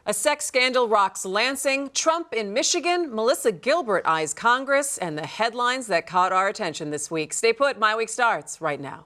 A sex scandal rocks Lansing, Trump in Michigan, Melissa Gilbert eyes Congress, and the headlines that caught our attention this week. Stay put, MiWeek starts right now.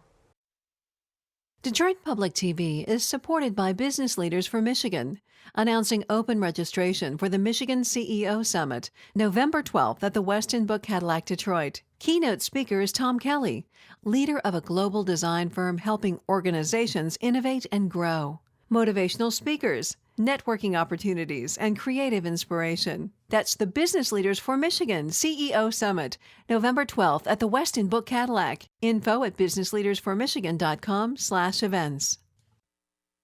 Detroit Public TV is supported by Business Leaders for Michigan, announcing open registration for the Michigan CEO Summit, November 12th at the Westin Book Cadillac Detroit. Keynote speaker is Tom Kelly, leader of a global design firm helping organizations innovate and grow. Motivational speakers, networking opportunities, and creative inspiration. That's the Business Leaders for Michigan CEO Summit, November 12th at the Westin Book Cadillac. Info at businessleadersformichigan.com/events.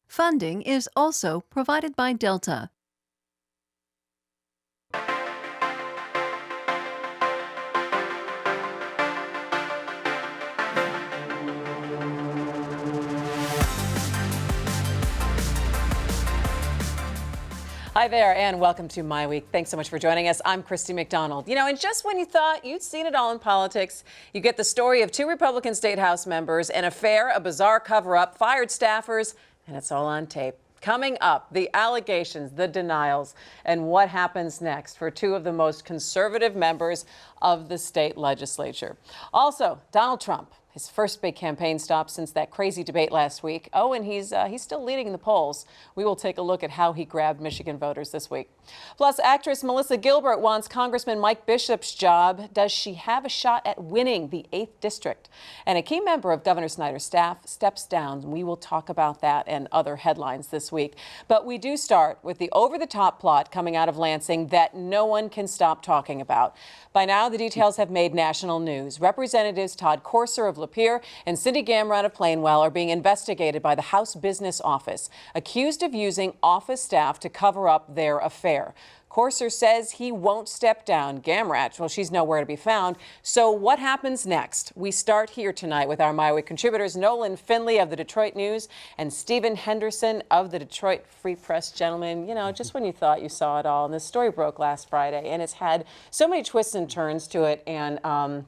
Funding is also provided by Delta. Hi there, and welcome to MiWeek. Thanks so much for joining us. I'm Christy McDonald. And just when you thought you'd seen it all in politics, you get the story of two Republican State House members, an affair, a bizarre cover-up, fired staffers, and it's all on tape. Coming up, the allegations, the denials, and what happens next for two of the most conservative members of the state legislature. Also, Donald Trump. His first big campaign stop since that crazy debate last week. Oh, and he's still leading in the polls. We will take a look at how he grabbed Michigan voters this week. Plus, actress Melissa Gilbert wants Congressman Mike Bishop's job. Does she have a shot at winning the 8th district? And a key member of Governor Snyder's staff steps down. We will talk about that and other headlines this week. But we do start with the over-the-top plot coming out of Lansing that no one can stop talking about. By now, the details have made national news. Representatives Todd Courser of Lapeer and Cindy Gamrat of Plainwell are being investigated by the House Business Office, accused of using office staff to cover up their affair. Courser says he won't step down. Gamrat, well, she's nowhere to be found. So what happens next? We start here tonight with our MiWeek contributors, Nolan Finley of the Detroit News and Stephen Henderson of the Detroit Free Press. Gentlemen, just when you thought you saw it all, and this story broke last Friday, and it's had so many twists and turns to it, and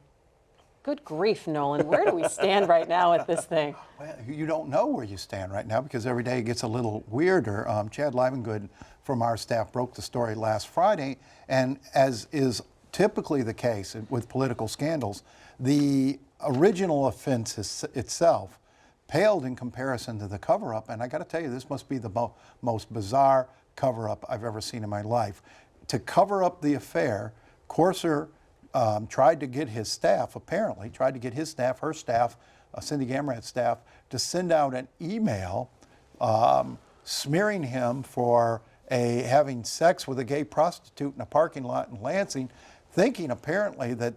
good grief, Nolan. Where do we stand right now with this thing? Well, you don't know where you stand right now because every day it gets a little weirder. Chad Livengood from our staff broke the story last Friday, and as is typically the case with political scandals, the original offense itself paled in comparison to the cover-up, and I got to tell you, this must be the most bizarre cover-up I've ever seen in my life. To cover up the affair, Courser tried to get his staff, her staff, Cindy Gamrat's staff, to send out an email smearing him for having sex with a gay prostitute in a parking lot in Lansing, thinking apparently that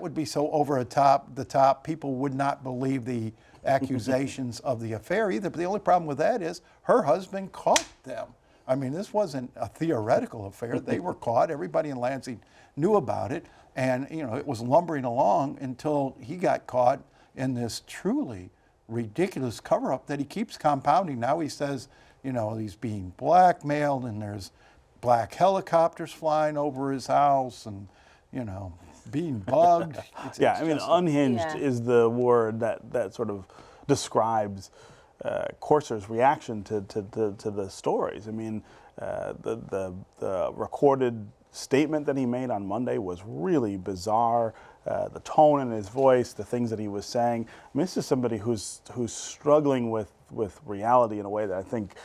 would be so over the top, people would not believe the accusations of the affair either. But the only problem with that is her husband caught them. I mean, this wasn't a theoretical affair. They were caught. Everybody in Lansing knew about it. And, it was lumbering along until he got caught in this truly ridiculous cover-up that he keeps compounding. Now he says, he's being blackmailed and there's black helicopters flying over his house and, being bugged. Unhinged is the word that sort of describes Courser's reaction to the stories. I mean, the recorded statement that he made on Monday was really bizarre. The tone in his voice, the things that he was saying. I mean, this is somebody who's struggling with reality in a way that I think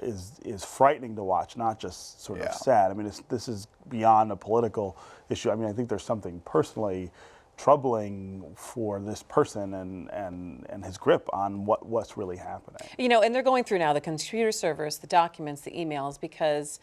is frightening to watch, not just sort of sad. I mean, this is beyond a political issue. I mean, I think there's something personally troubling for this person and his grip on what's really happening. And they're going through now the computer servers, the documents, the emails, because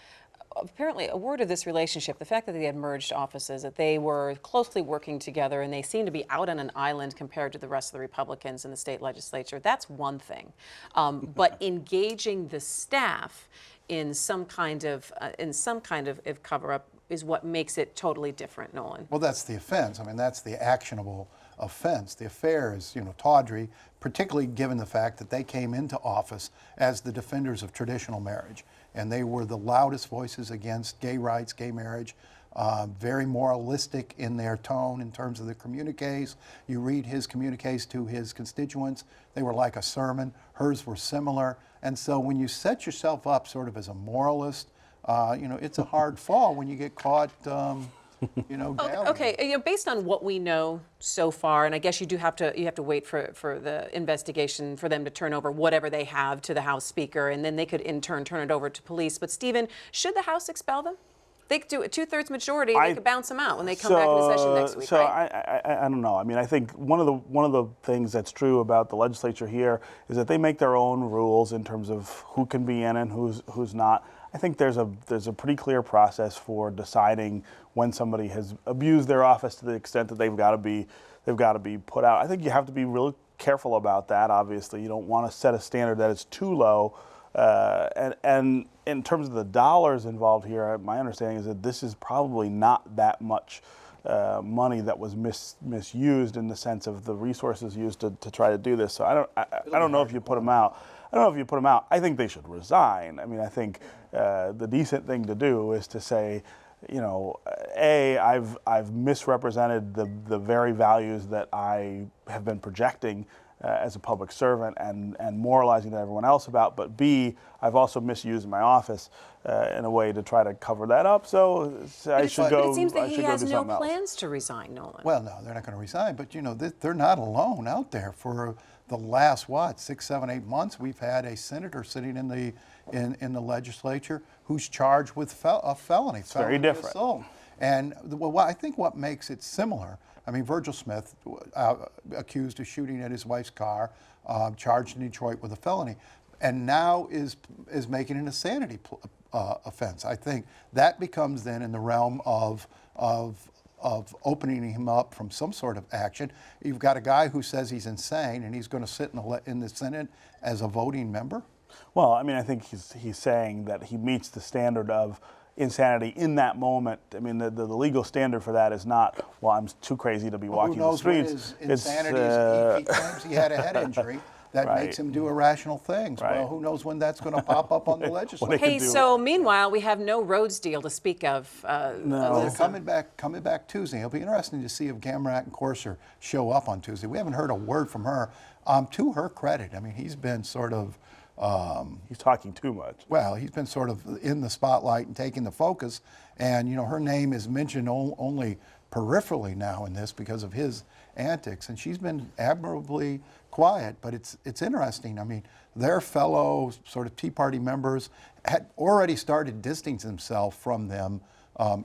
apparently a word of this relationship, the fact that they had merged offices, that they were closely working together and they seem to be out on an island compared to the rest of the Republicans in the state legislature, that's one thing. But engaging the staff in some kind of cover-up is what makes it totally different, Nolan. Well, that's the offense. I mean, that's the actionable offense. The affair is, tawdry, particularly given the fact that they came into office as the defenders of traditional marriage. And they were the loudest voices against gay rights, gay marriage, very moralistic in their tone in terms of the communiques. You read his communiques to his constituents, they were like a sermon. Hers were similar. And so when you set yourself up sort of as a moralist, it's a hard fall when you get caught, dallying. Okay, based on what we know so far, and I guess you have to wait for the investigation for them to turn over whatever they have to the House Speaker, and then they could in turn turn it over to police. But Stephen, should the House expel them? They could do a 2/3 majority, and they could bounce them out when they come back into session next week, right? I don't know. I mean, I think one of the things that's true about the legislature here is that they make their own rules in terms of who can be in and who's not. I think there's a pretty clear process for deciding when somebody has abused their office to the extent that they've got to be put out. I think you have to be really careful about that. Obviously, you don't want to set a standard that is too low. And in terms of the dollars involved here, my understanding is that this is probably not that much money that was misused in the sense of the resources used to try to do this. So I don't know if you put them out. I don't know if you put them out. I think they should resign. I mean, I think the decent thing to do is to say, I've misrepresented the very values that I have been projecting as a public servant and moralizing to everyone else about, but B, I've also misused my office in a way to try to cover that up. So I should go. But it seems that he has no else. plans to resign, Nolan. Well, no, they're not going to resign, but they're not alone out there. For the last 6, 7, 8 months, we've had a senator sitting in the legislature who's charged with a felony. It's very different. Assault. And I think what makes it similar, I mean, Virgil Smith, accused of shooting at his wife's car, charged in Detroit with a felony, and now is making an insanity offense. I think that becomes then in the realm of opening him up from some sort of action. You've got a guy who says he's insane, and he's going to sit in the Senate as a voting member. Well, I mean, I think he's saying that he meets the standard of insanity in that moment. I mean, the legal standard for that is not, well, I'm too crazy to be walking the streets. Who knows what his insanity is? He claims he had a head injury that makes him do irrational things. Right. Well, who knows when that's going to pop up on the legislature? Hey, so meanwhile, we have no roads deal to speak of. No. Coming back Tuesday. It'll be interesting to see if Gamrat and Courser show up on Tuesday. We haven't heard a word from her. To her credit, I mean, he's been sort of. He's talking too much. Well, he's been sort of in the spotlight and taking the focus, and her name is mentioned only peripherally now in this because of his antics, and she's been admirably quiet. But it's interesting. I mean, their fellow sort of Tea Party members had already started distancing themselves from them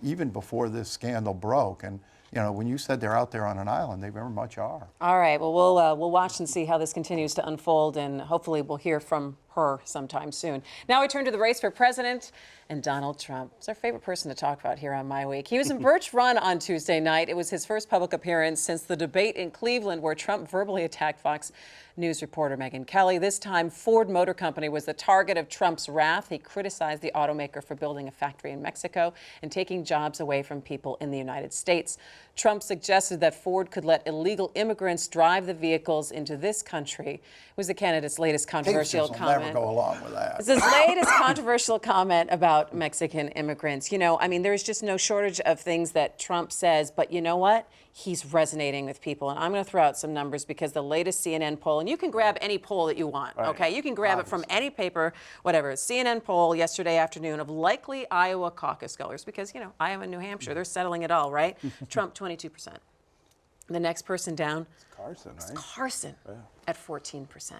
even before this scandal broke, and. When you said they're out there on an island, they very much are. All right. Well, we'll watch and see how this continues to unfold, and hopefully we'll hear from her sometime soon. Now we turn to the race for president and Donald Trump. It's our favorite person to talk about here on MiWeek. He was in Birch Run on Tuesday night. It was his first public appearance since the debate in Cleveland where Trump verbally attacked Fox News reporter Megyn Kelly. This time, Ford Motor Company was the target of Trump's wrath. He criticized the automaker for building a factory in Mexico and taking jobs away from people in the United States. Trump suggested that Ford could let illegal immigrants drive the vehicles into this country. It was the candidate's latest controversial comment. Never go along with that. It's his latest controversial comment about Mexican immigrants. I mean, there's just no shortage of things that Trump says, but you know what? He's resonating with people. And I'm going to throw out some numbers because the latest CNN poll, and you can grab any poll that you want, okay? You can grab it from any paper, whatever. CNN poll yesterday afternoon of likely Iowa caucus goers because, Iowa and New Hampshire, they're settling it all, right? Trump, 22%. The next person down, Carson, right? Carson at 14%.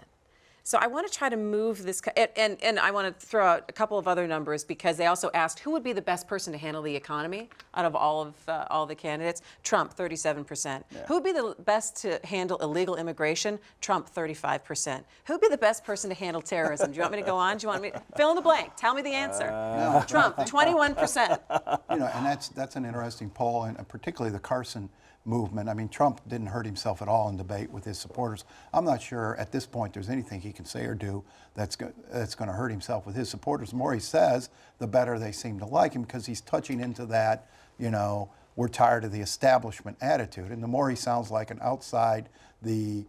So I want to try to move this, and I want to throw out a couple of other numbers because they also asked who would be the best person to handle the economy out of all the candidates. Trump, 37%. Yeah. Who would be the best to handle illegal immigration? Trump, 35%. Who would be the best person to handle terrorism? Do you want me to go on? Do you want me to fill in the blank? Tell me the answer. No, Trump, 21%. And that's an interesting poll, and particularly the Carson movement. I mean, Trump didn't hurt himself at all in debate with his supporters. I'm not sure at this point there's anything he can say or do that's going to hurt himself with his supporters. The more he says, the better they seem to like him because he's touching into that, we're tired of the establishment attitude. And the more he sounds like an outside the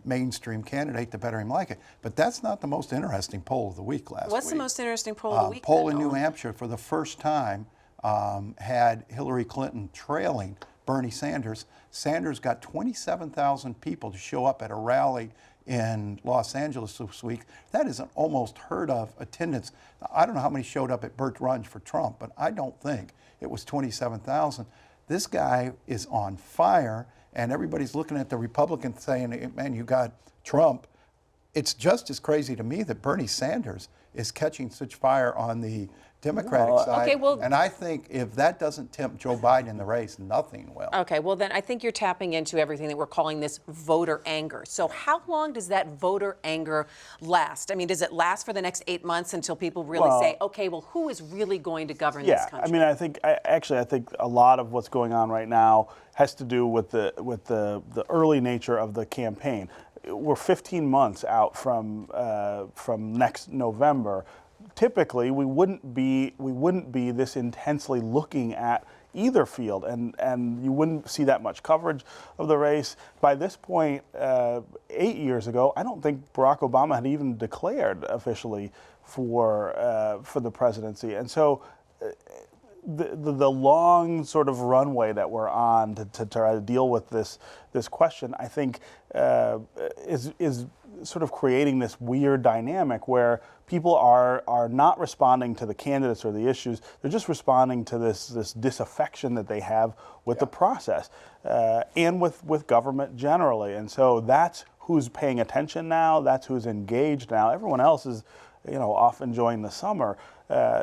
mainstream candidate, the better him like it. But that's not the most interesting poll of the week last week. What's the most interesting poll of the week? Poll in New Hampshire for the first time had Hillary Clinton trailing Bernie Sanders. Sanders got 27,000 people to show up at a rally in Los Angeles this week. That is an almost heard of attendance. I don't know how many showed up at Burt Runge for Trump, but I don't think it was 27,000. This guy is on fire, and everybody's looking at the Republicans saying, man, you got Trump. It's just as crazy to me that Bernie Sanders is catching such fire on the Democratic side. Okay, and I think if that doesn't tempt Joe Biden in the race, nothing will. Okay, well then I think you're tapping into everything that we're calling this voter anger. So how long does that voter anger last? I mean, does it last for the next 8 months until people really say, okay, well, who is really going to govern this country? I mean, I think a lot of what's going on right now has to do with the early nature of the campaign. We're 15 months out from next November. Typically, we wouldn't be this intensely looking at either field, and you wouldn't see that much coverage of the race. By this point, 8 years ago, I don't think Barack Obama had even declared officially for the presidency, and so the long sort of runway that we're on to try to deal with this question, I think, is sort of creating this weird dynamic where people are not responding to the candidates or the issues. They're just responding to this disaffection that they have with the process and with government generally. And so that's who's paying attention now. That's who's engaged now. Everyone else is, off enjoying the summer.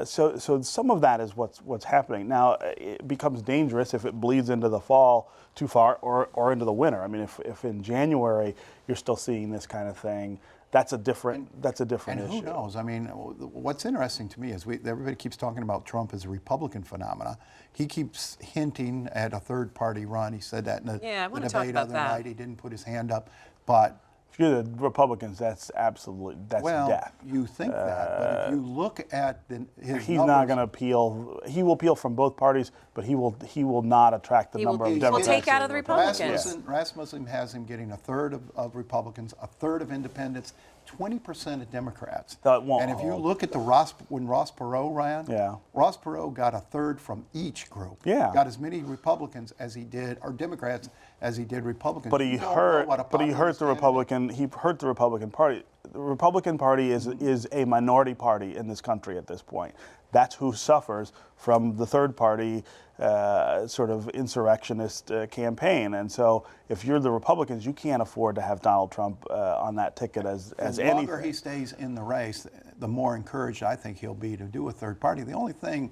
So some of that is what's happening. Now, it becomes dangerous if it bleeds into the fall too far or into the winter. I mean, if in January you're still seeing this kind of thing, that's a different issue. And who knows? I mean, what's interesting to me is everybody keeps talking about Trump as a Republican phenomena. He keeps hinting at a third-party run. He said that in the debate the other night. He didn't put his hand up, but if you're the Republicans, that's death. Well, you think that, but if you look at his he's numbers, not going to appeal. He will appeal from both parties, but he will not attract the number of Democrats. He will take out of the Republicans. Rasmussen has him getting a third of Republicans, a third of independents, 20% of Democrats. That won't and if you hold. look at when Ross Perot ran, Ross Perot got a third from each group. Got as many Republicans as he did, or Democrats as he did Republicans. But he hurt the Republican. He hurt the Republican Party. The Republican Party is a minority party in this country at this point. That's who suffers from the third party sort of insurrectionist campaign. And so if you're the Republicans, you can't afford to have Donald Trump on that ticket as anything. The longer he stays in the race, the more encouraged I think he'll be to do a third party. The only thing,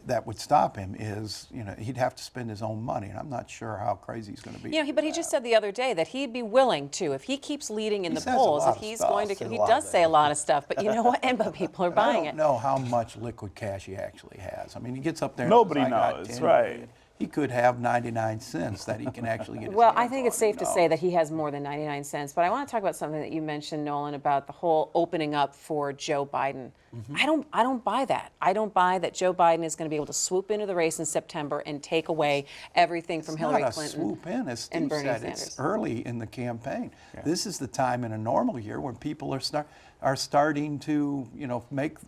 that would stop him is, he'd have to spend his own money, and I'm not sure how crazy he's going to be. But he just said the other day that he'd be willing to, if he keeps leading in the polls, if he's going to, he does say a lot of stuff, but you know what? But people are buying it. I don't know how much liquid cash he actually has. I mean, he gets up there. Nobody and says, knows, right? He could have 99 cents that he can actually get. Well, I think it's safe to say that he has more than 99 cents. But I want to talk about something that you mentioned, Nolan, about the whole opening up for Joe Biden. I don't buy that. I don't buy that Joe Biden is going to be able to swoop into the race in September and take away everything from Hillary Clinton. It's not a swoop in, as Steve and Bernie said. Sanders. It's early in the campaign. This is the time in a normal year when people are starting to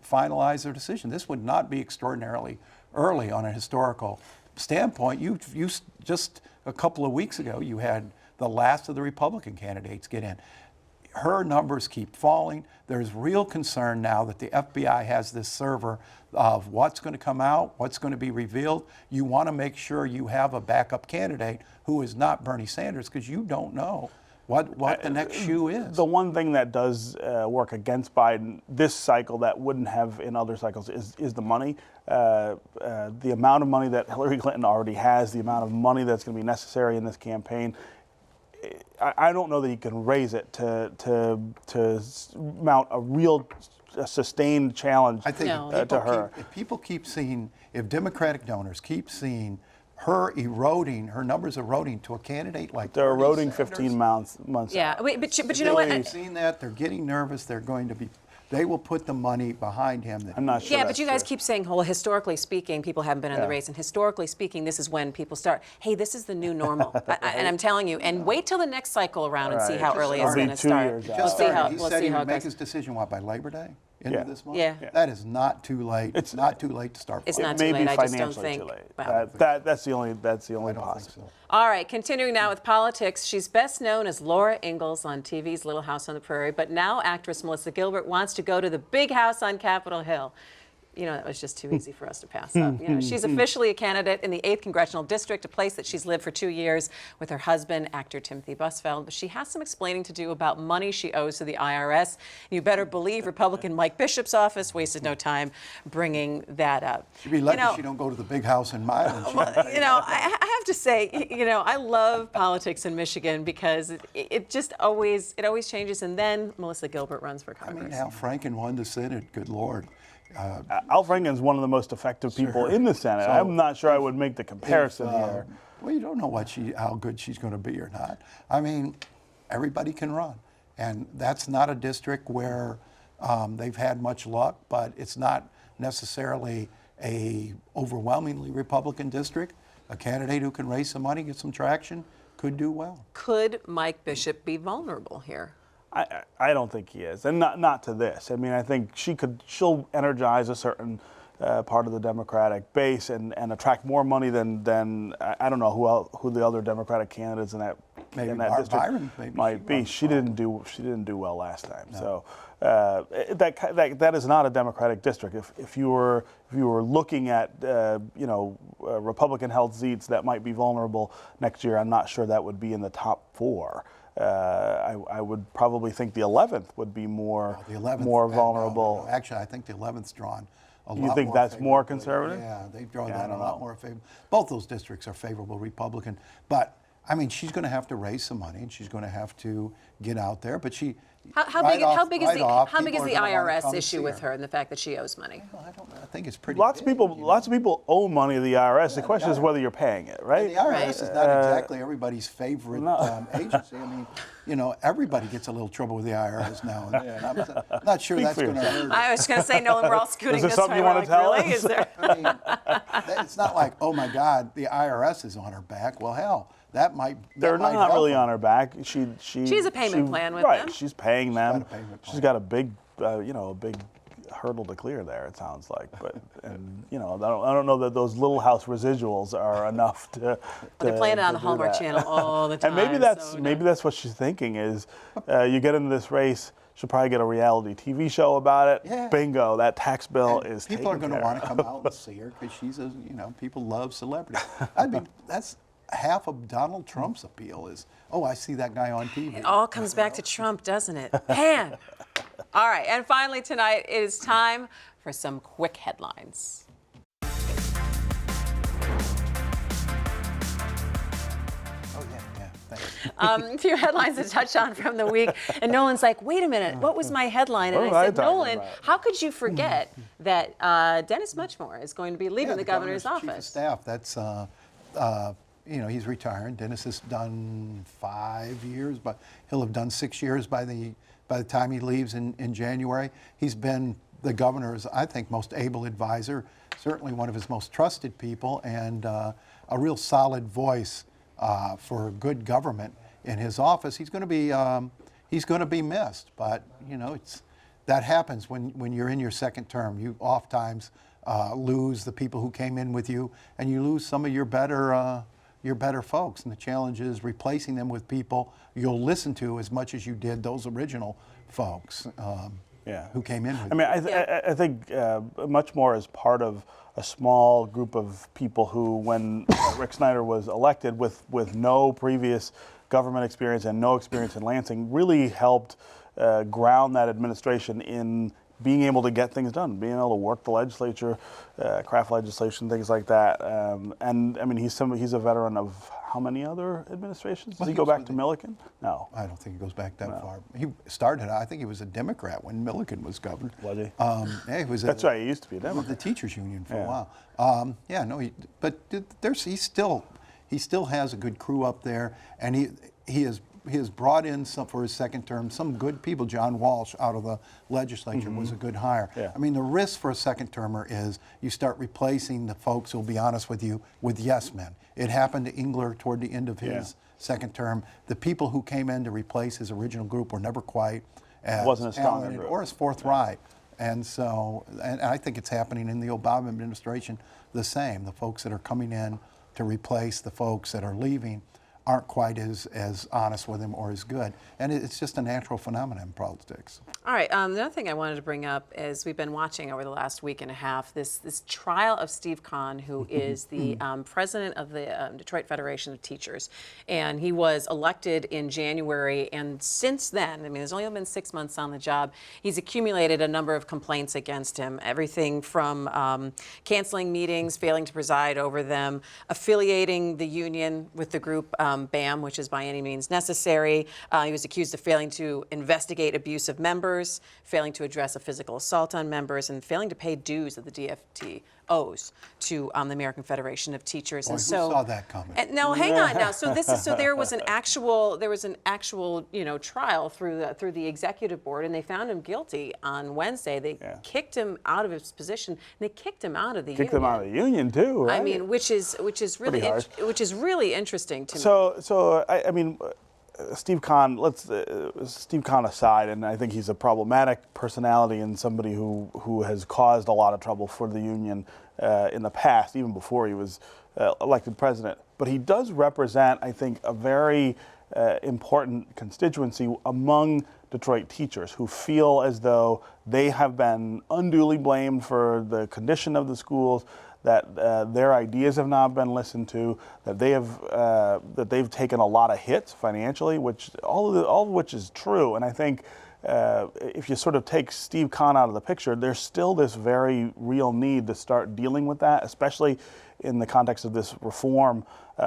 finalize their decision. This would not be extraordinarily early on a historical standpoint. You just a couple of weeks ago, you had the last of the Republican candidates get in. Her numbers keep falling. There's real concern now that the FBI has this server of what's going to come out, what's going to be revealed. You want to make sure you have a backup candidate who is not Bernie Sanders, because you don't know what the next shoe is. The one thing that does work against Biden this cycle that wouldn't have in other cycles is the money. The amount of money that Hillary Clinton already has, the amount of money that's going to be necessary in this campaign. I don't know that he can raise it to mount a real sustained challenge I think to her. If Democratic donors keep seeing her numbers eroding to a candidate like they're Bernie eroding Sanders, 15 months Yeah, but you know what? They've seen that. They're getting nervous. They will put the money behind him. I'm not sure. Yeah, but you guys keep saying, well, historically speaking, people haven't been in the race. And historically speaking, this is when people start, hey, this is the new normal. And I'm telling you, and wait till the next cycle around and see how early it's going to start. He said he would make his decision, by Labor Day? into this month. Yeah. That is not too late. It's not too late to start. It's planning. not too It may late. be I just don't financially think. too late. Wow. That's the only I don't think possible. so. All right, continuing now with politics. She's best known as Laura Ingalls on TV's Little House on the Prairie, but now actress Melissa Gilbert wants to go to the big house on Capitol Hill. You know, that was just too easy for us to pass up. You know, she's officially a candidate in the 8th Congressional District, a place that she's lived for 2 years with her husband, actor Timothy Busfeld. But she has some explaining to do about money she owes to the IRS. You better believe Republican Mike Bishop's office wasted no time bringing that up. She'd be lucky she don't go to the big house in Milan. You know, I have to say, you know, I love politics in Michigan because it just always changes. And then Melissa Gilbert runs for Congress. I mean, Al Franken won the Senate. Good Lord. Al Franken's one of the most effective people in the Senate. So I'm not sure I would make the comparison here. Well, you don't know how good she's going to be or not. I mean, everybody can run, and that's not a district where they've had much luck, but it's not necessarily a overwhelmingly Republican district. A candidate who can raise some money, get some traction, could do well. Could Mike Bishop be vulnerable here? I don't think he is, and not to this. I mean, I think she'll energize a certain part of the Democratic base and attract more money than I don't know who the other Democratic candidates in that district Byron, might be. She didn't do well last time. No. So that is not a Democratic district. If you were looking at Republican held seats that might be vulnerable next year, I'm not sure that would be in the top 4. I would probably think the 11th would be more vulnerable. No. Actually, I think the 11th's drawn a lot more. You think that's more conservative? Yeah, they've drawn that a lot more favorable. Both those districts are favorable Republican, but I mean, she's going to have to raise some money, and she's going to have to get out there. But how big is the IRS issue with her and the fact that she owes money? Well, I think it's pretty. Lots of big, people owe money to the IRS. The question is whether you're paying it, right? And the IRS is not exactly everybody's favorite agency. I mean, you know, everybody gets a little trouble with the IRS now. And I'm not sure that's going to hurt. I was going to say, Nolan, we're all scooting this way. something you want to tell really? us? Is there? I mean, it's not like, oh my God, the IRS is on her back. Well, hell. They're not really on her back. She has a payment plan with them. She's paying them. She's got a big, a big hurdle to clear there. It sounds like, but I don't know that those Little House residuals are enough to. They're playing it on the Hallmark Channel all the time. And maybe that's what she's thinking is, you get into this race. She'll probably get a reality TV show about it. Yeah. Bingo, that tax bill is people are going to want to come out and see her because she's people love celebrity. I mean, that's half of Donald Trump's appeal is, oh, I see that guy on TV. It all comes back to Trump, doesn't it? Man. All right, and finally tonight, it is time for some quick headlines. Oh, yeah, thanks. A few headlines to touch on from the week. And Nolan's like, wait a minute, what was my headline? And I said, Nolan, how could you forget that Dennis Muchmore is going to be leaving the governor's office? Chief of staff, that's, he's retiring. Dennis has done 5 years, but he'll have done 6 years by the time he leaves in January. He's been the governor's, I think, most able advisor, certainly one of his most trusted people, and a real solid voice for good government in his office. He's going to be missed, but that happens when you're in your second term. You oftentimes lose the people who came in with you, and you lose some of your better folks, and the challenge is replacing them with people you'll listen to as much as you did those original folks who came in with you. I think Muchmore is part of a small group of people who, when Rick Snyder was elected with no previous government experience and no experience in Lansing, really helped ground that administration in being able to get things done, being able to work the legislature, craft legislation, things like that. And I mean, he's a veteran of how many other administrations? Does he go back to Milliken? No. I don't think he goes back that far. He started, I think he was a Democrat when Milliken was governor. Was he? Yeah, he was. That's right, he used to be a Democrat. The teachers union for a while. He still has a good crew up there, and he has brought in for his second term some good people. John Walsh out of the legislature was a good hire. Yeah. I mean, the risk for a second termer is you start replacing the folks who'll be honest with you with yes men. It happened to Engler toward the end of his second term. The people who came in to replace his original group were never quite as wasn't a strong talented group or as forthright And so, and I think it's happening in the Obama administration the same. The folks that are coming in to replace the folks that are leaving aren't quite as honest with him or as good. And it's just a natural phenomenon in politics. All right, the other thing I wanted to bring up is we've been watching over the last week and a half this trial of Steve Kahn, who is the president of the Detroit Federation of Teachers. And he was elected in January, and since then, I mean, there's only been 6 months on the job, he's accumulated a number of complaints against him. Everything from canceling meetings, failing to preside over them, affiliating the union with the group BAM, which is by any means necessary. He was accused of failing to investigate abuse of members, failing to address a physical assault on members, and failing to pay dues that the DFT owes to the American Federation of Teachers. Boy, and who so, saw that coming? No, hang on now. So there was an actual trial through the executive board, and they found him guilty on Wednesday. They kicked him out of his position. And they kicked him out of the union. Kicked him out of the union too, right? I mean, which is really interesting to me. So I mean, Steve Kahn. Steve Kahn aside, and I think he's a problematic personality and somebody who has caused a lot of trouble for the union in the past, even before he was elected president. But he does represent, I think, a very important constituency among Detroit teachers who feel as though they have been unduly blamed for the condition of the schools, that their ideas have not been listened to, that they've taken a lot of hits financially, which all of which is true. And I think if you sort of take Steve Kahn out of the picture, there's still this very real need to start dealing with that, especially in the context of this reform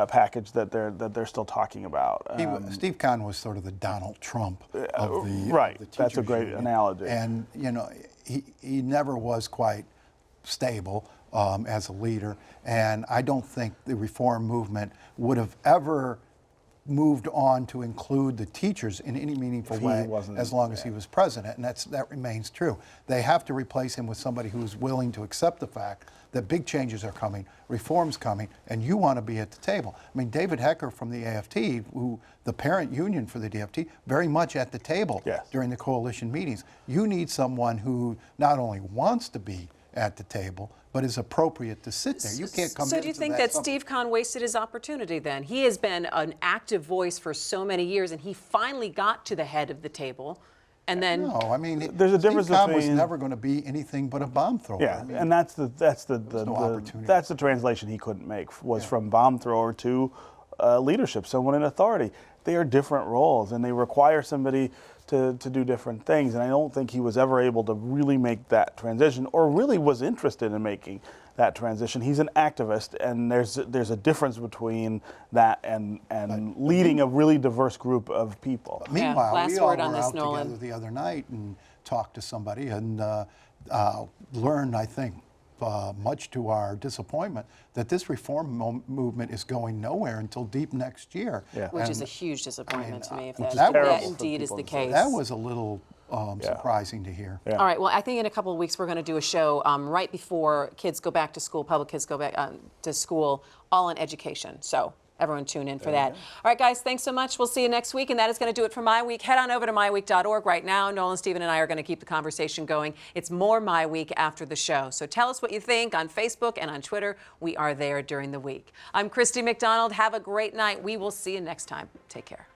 package that they're still talking about. Steve Kahn was sort of the Donald Trump of the right. Of the That's a great union. analogy. And he never was quite stable as a leader, and I don't think the reform movement would have ever moved on to include the teachers in any meaningful way as long as he was president, and that remains true. They have to replace him with somebody who's willing to accept the fact that big changes are coming, reform's coming, and you want to be at the table. I mean, David Hecker from the AFT, who the parent union for the DFT, very much at the table during the coalition meetings. You need someone who not only wants to be at the table, but is appropriate to sit there. You can't come. So do you think that Steve Kahn wasted his opportunity then? He has been an active voice for so many years, and he finally got to the head of the table. And then no, I mean, there's a difference Steve Kahn between was never going to be anything but a bomb thrower. Yeah, I mean, and that's the translation he couldn't make was from bomb thrower to leadership, someone in authority. They are different roles, and they require somebody to do different things. And I don't think he was ever able to really make that transition, or really was interested in making that transition. He's an activist, and there's a difference between that and leading a really diverse group of people. Meanwhile, we all were out together the other night and talked to somebody and learned, I think, much to our disappointment, that this reform movement is going nowhere until deep next year. Yeah. Which is a huge disappointment to me, if that indeed is the case. That was a little surprising to hear. Yeah. All right, well, I think in a couple of weeks we're going to do a show right before kids go back to school, public kids go back to school, all in education. So everyone tune in for that. All right, guys, thanks so much. We'll see you next week, and that is going to do it for My Week. Head on over to MiWeek.org right now. Nolan, Stephen, and I are going to keep the conversation going. It's more My Week after the show. So tell us what you think on Facebook and on Twitter. We are there during the week. I'm Christy McDonald. Have a great night. We will see you next time. Take care.